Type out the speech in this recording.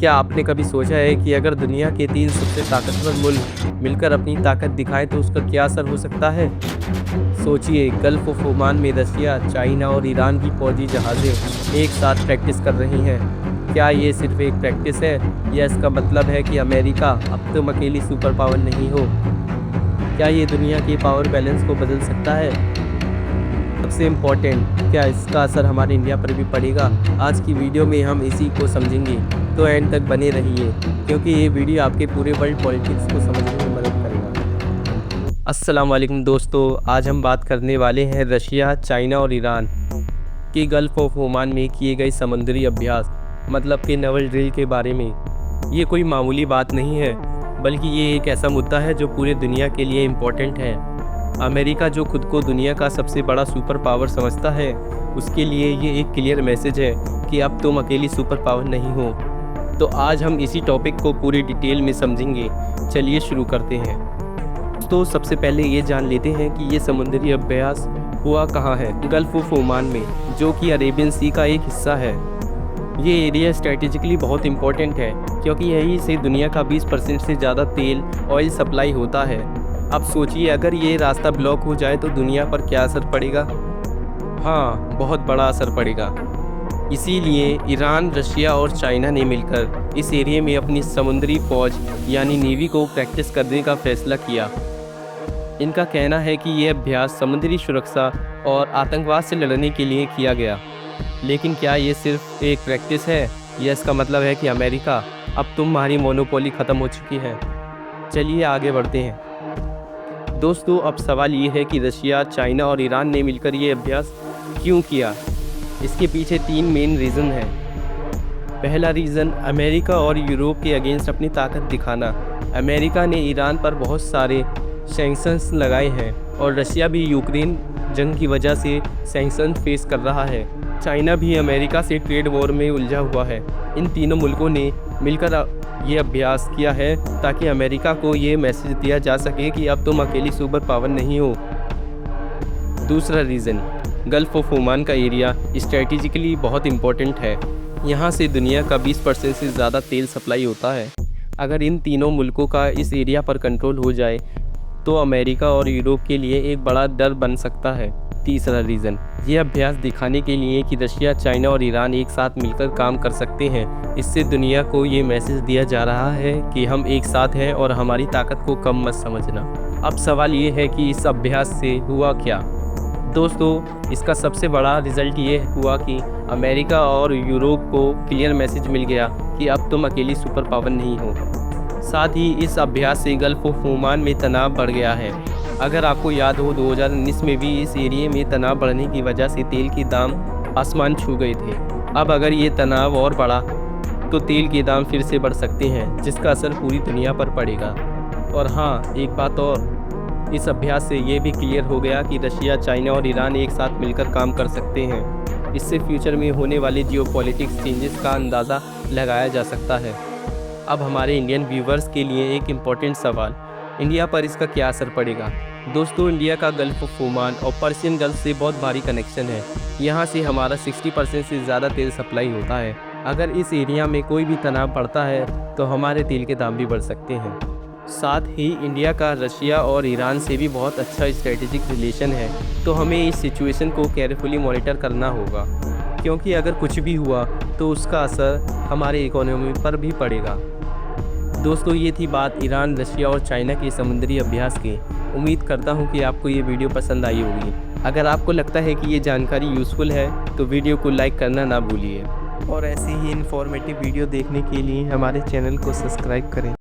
क्या आपने कभी सोचा है कि अगर दुनिया के 3 सबसे ताकतवर मुल्क मिलकर अपनी ताकत दिखाएं तो उसका क्या असर हो सकता है? सोचिए, गल्फ ऑफ ओमान में रशिया, चाइना और ईरान की फौजी जहाज़ें एक साथ प्रैक्टिस कर रही हैं। क्या ये सिर्फ एक प्रैक्टिस है या इसका मतलब है कि अमेरिका अब तुम अकेली सुपर पावर नहीं हो? क्या ये दुनिया के पावर बैलेंस को बदल सकता है? सबसे इम्पोर्टेंट, क्या इसका असर हमारे इंडिया पर भी पड़ेगा? आज की वीडियो में हम इसी को समझेंगे, तो एंड तक बने रहिए क्योंकि ये वीडियो आपके पूरे वर्ल्ड पॉलिटिक्स को समझने में मदद करेगा। अस्सलाम वालेकुम दोस्तों, आज हम बात करने वाले हैं रशिया, चाइना और ईरान के गल्फ ऑफ ओमान में किए गए समुद्री अभ्यास मतलब कि नेवल ड्रिल के बारे में। ये कोई मामूली बात नहीं है, बल्कि ये एक ऐसा मुद्दा है जो पूरे दुनिया के लिए इम्पोर्टेंट है। अमेरिका जो खुद को दुनिया का सबसे बड़ा सुपर पावर समझता है, उसके लिए ये एक क्लियर मैसेज है कि अब तुम अकेली सुपर पावर नहीं हो। तो आज हम इसी टॉपिक को पूरी डिटेल में समझेंगे। चलिए शुरू करते हैं। तो सबसे पहले ये जान लेते हैं कि ये समुद्री अभ्यास हुआ कहाँ है। गल्फ ऑफ ओमान में, जो कि अरेबियन सी का एक हिस्सा है। ये एरिया स्ट्रेटेजिकली बहुत इम्पोर्टेंट है क्योंकि यहीं से दुनिया का 20% से ज़्यादा तेल ऑयल सप्लाई होता है। अब सोचिए, अगर ये रास्ता ब्लॉक हो जाए तो दुनिया पर क्या असर पड़ेगा? हाँ, बहुत बड़ा असर पड़ेगा। इसीलिए ईरान, रशिया और चाइना ने मिलकर इस एरिया में अपनी समुद्री फौज यानी नेवी को प्रैक्टिस करने का फैसला किया। इनका कहना है कि ये अभ्यास समुद्री सुरक्षा और आतंकवाद से लड़ने के लिए किया गया। लेकिन क्या ये सिर्फ एक प्रैक्टिस है या इसका मतलब है कि अमेरिका अब तुम्हारी मोनोपोली ख़त्म हो चुकी है? चलिए आगे बढ़ते हैं। दोस्तों, अब सवाल ये है कि रशिया, चाइना और ईरान ने मिलकर ये अभ्यास क्यों किया? इसके पीछे 3 मेन रीज़न हैं। पहला रीज़न, अमेरिका और यूरोप के अगेंस्ट अपनी ताकत दिखाना। अमेरिका ने ईरान पर बहुत सारे सैंक्शंस लगाए हैं और रशिया भी यूक्रेन जंग की वजह से सैंक्शन फेस कर रहा है। चाइना भी अमेरिका से ट्रेड वॉर में उलझा हुआ है। इन तीनों मुल्कों ने मिलकर ये अभ्यास किया है ताकि अमेरिका को ये मैसेज दिया जा सके कि अब तुम अकेली सुपर पावर नहीं हो। दूसरा रीज़न, गल्फ ऑफ ओमान का एरिया स्ट्रेटेजिकली बहुत इम्पोर्टेंट है। यहाँ से दुनिया का 20% से ज़्यादा तेल सप्लाई होता है। अगर इन तीनों मुल्कों का इस एरिया पर कंट्रोल हो जाए तो अमेरिका और यूरोप के लिए एक बड़ा डर बन सकता है। तीसरा रीज़न, ये अभ्यास दिखाने के लिए कि रशिया, चाइना और ईरान एक साथ मिलकर काम कर सकते हैं। इससे दुनिया को ये मैसेज दिया जा रहा है कि हम एक साथ हैं और हमारी ताकत को कम मत समझना। अब सवाल ये है कि इस अभ्यास से हुआ क्या? दोस्तों, इसका सबसे बड़ा रिज़ल्ट ये हुआ कि अमेरिका और यूरोप को क्लियर मैसेज मिल गया कि अब तुम अकेली सुपर पावर नहीं हो। साथ ही इस अभ्यास से गल्फ ऑफ ओमान में तनाव बढ़ गया है। अगर आपको याद हो, 2019 में भी इस एरिया में तनाव बढ़ने की वजह से तेल के दाम आसमान छू गए थे। अब अगर ये तनाव और बढ़ा तो तेल के दाम फिर से बढ़ सकते हैं, जिसका असर पूरी दुनिया पर पड़ेगा। और हाँ, एक बात और, इस अभ्यास से ये भी क्लियर हो गया कि रशिया, चाइना और ईरान एक साथ मिलकर काम कर सकते हैं। इससे फ्यूचर में होने वाले जियोपॉलिटिक्स चेंजेस का अंदाज़ा लगाया जा सकता है। अब हमारे इंडियन व्यूवर्स के लिए एक इम्पॉर्टेंट सवाल, इंडिया पर इसका क्या असर पड़ेगा? दोस्तों, इंडिया का गल्फ ऑफ ओमान और पर्शियन गल्फ से बहुत भारी कनेक्शन है। यहाँ से हमारा 60% से ज़्यादा तेल सप्लाई होता है। अगर इस एरिया में कोई भी तनाव पड़ता है तो हमारे तेल के दाम भी बढ़ सकते हैं। साथ ही इंडिया का रशिया और ईरान से भी बहुत अच्छा स्ट्रेटेजिक रिलेशन है, तो हमें इस सिचुएशन को केयरफुली मॉनिटर करना होगा क्योंकि अगर कुछ भी हुआ तो उसका असर हमारे इकोनॉमी पर भी पड़ेगा। दोस्तों, ये थी बात ईरान, रशिया और चाइना के समुद्री अभ्यास की। उम्मीद करता हूँ कि आपको ये वीडियो पसंद आई होगी। अगर आपको लगता है कि ये जानकारी यूज़फुल है तो वीडियो को लाइक करना ना भूलिए और ऐसे ही इन्फॉर्मेटिव वीडियो देखने के लिए हमारे चैनल को सब्सक्राइब करें।